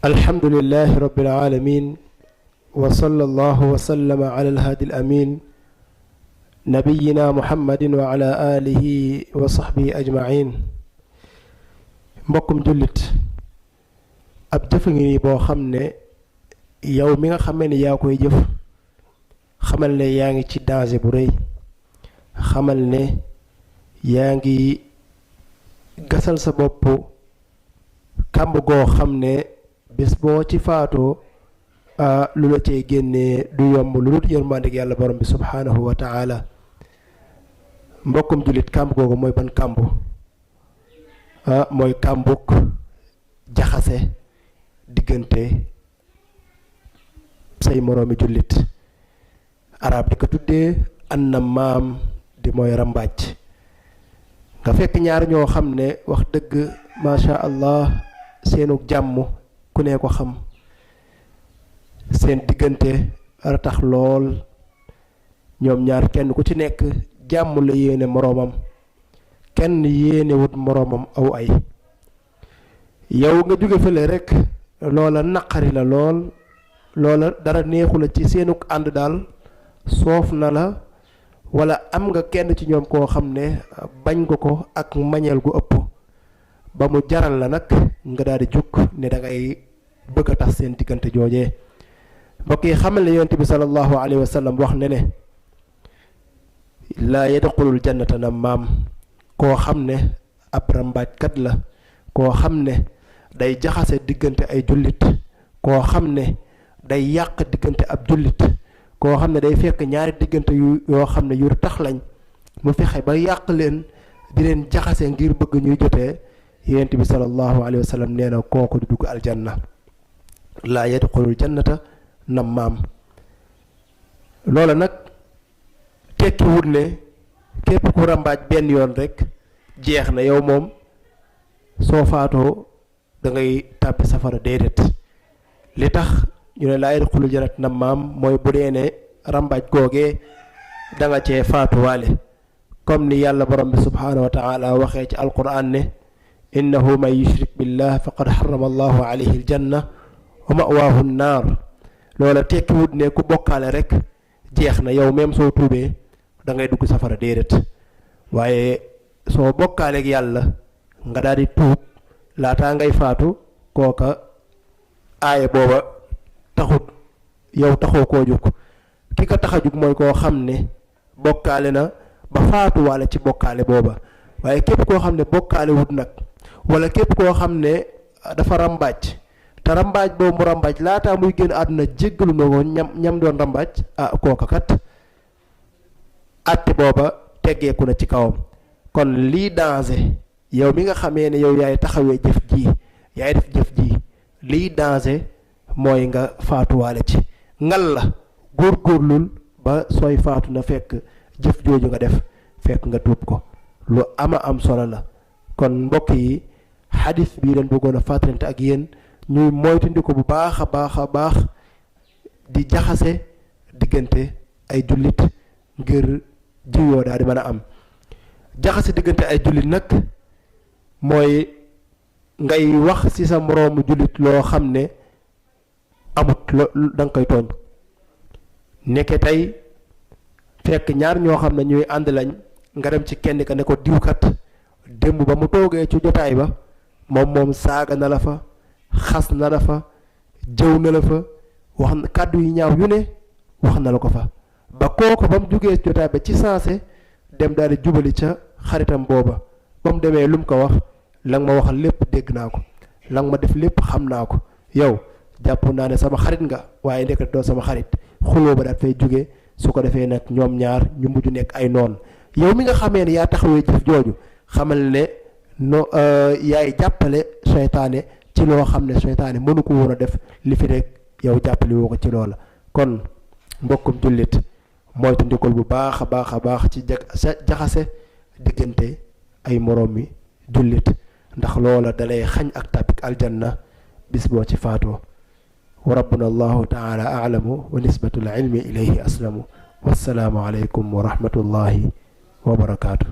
الحمد لله رب العالمين وصلى الله وسلم على الهادي الأمين نبينا محمد وعلى آله وصحبه أجمعين mbokkum jullit ab jëfa ngi nii boo xam ne yow mi nga xamee ne yaa koy jëf xamal ne yaa ngi ci danger bu rëy xamal ne yaa ngi gasal sa bopp kàmb goo xam ne bés boo ci faatoo lu la cee génnee du yomb lu dul yërmandeeg yàlla borom bi subhaanahu wa taala mbokkum jullit kàmb googu mooy ban kàmb mooy kàmbuk jaxase diggante say moroomi jullit arab di ko tuddee anna maam di mooy ràmbaaj nga fekk ñaar ñoo xam ne wax dëgg masha allah seenu jàmm ku ne ko xam seen diggante ratax lool ñoom ñaar kenn ku ci nekk jàmm la yéene moroomam kenn yéene wut moroomam aw ay yow nga jóge fële rekk loola naqari la lool loola dara neexu la ci seenuk ànd daal soof na la walla am nga kenn ci ñoom koo xam ne bañ nga ko ak mañeel gu ëpp ba mu jaral la nag nga daal di jukk ne dangay bëgg a tax seen diggante joojee mbokk yi xamal ne yonent bi sallallahu alayhi wa sallam wax ne ne laa yadxulul jannata nammaam koo xam ne ab rambaajkat la koo xam ne day jaxase diggante ay jullit koo xam ne day yàq diggante ab jullit koo xam ne day fekk ñaari diggante yoo xam ne yu tax lañ mu fexe ba yàq leen di leen jaxase ngir bëgg ñuy jotee yonent bi sallallahu alayhi wa sallam nee na kooku du dugg aljanna laa yadxulul jannata nammaam loola nag tekki wut ne képp ku rambaaj benn yoon rekk jeex na yow moom soo faatoo da ngay tàbbi safara déedéet li tax ñu ne laa yadxulul jannata nammaam mooy bu dee ne rambaaj googee da nga cee faatuwaale comme ni yàlla borom bi subhaanahu wa taala waxee ci alquran ne innahu man yushrik billah faqad xarama allahu alayhi aljanna wa mawaahu nnaar loola tekkiwut ne ku bokkaale rek jeex na yow même soo tuubee da ngay dugg safara déedéet waaye soo bokkaaleeg yàlla nga daal di tuub laataa ngay faatu kooka aaye booba taxut yow taxoo koo jóg ki ko tax a jóg mooy koo xam ne bokkaale na ba faatuwaale ci bokkaale booba waaye képp koo xam ne bokkaale wut nag wala képp koo xam ne dafa rambaaj te rambaaj boobu mu rambaaj laataa muy génn àdduna jéggalu na ko ñam doon rambaaj kooka kat àtte booba teggeeku na ci kawam kon lii danger yow mi nga xamee ne yow yaay taxawee jëf ji yaay def jëf ji lii danger mooy nga faatuwaale ci ngal la góorgóorlul ba sooy faatu na fekk jëf jooju nga def fekk nga tuub ko lu ama am solo la kon mbokk yi xadis bii dañ bëggoon a fàttalante ak yéen ñuy moytandi ko bu baax a baax a baax di jaxase diggante ay jullit ngir jiwoo daal di mën a am jaxase diggante ay jullit nag mooy ngay wax ci sa moroomu jullit loo xam ne amut da nga koy tooñ nekke tey fekk ñaar ñoo xam ne ñuy ànd lañ nga dem ci kenn ka ne ko diwkat démb ba mu toogee ci jotaay ba moom saaga na la fa xas na la fa jëw na la fa wax kàddu yi ñaaw yu ne wax na la ko fa ba kooko ba mu jógee jotaay ba ci saase dem daal di jubali ca xaritam booba ba mu demee lu mu ko wax la nga ma wax lépp dégg naa ko la nga ma def lépp xam naa ko yow jàpp naa ne sama xarit nga waaye ndekk doo sama xarit xuloo ba daal fay jóge su ko defee nag ñoom ñaar ñu mujj nekk ay noon yow mi nga xamee ne yaa taxawee jëf jooju xamal ne yaay jàppale seytaane ci loo xam ne seytaane mënu ko woon a def li fi rek yow jàppale woo ko ci loola kon mbokkum jullit moytu ndikol bu baax a baax a baax ci jaxase diggante ay moroom mi jullit ndax loola dalay xañ ak tàbbik aljanna bis boo ci faatoo wa rabbuna allahu taala aalamu wa nisbatul ilmi ilayhi aslamu wassalaamu aleykum wa rahmatullahi wa barakaatu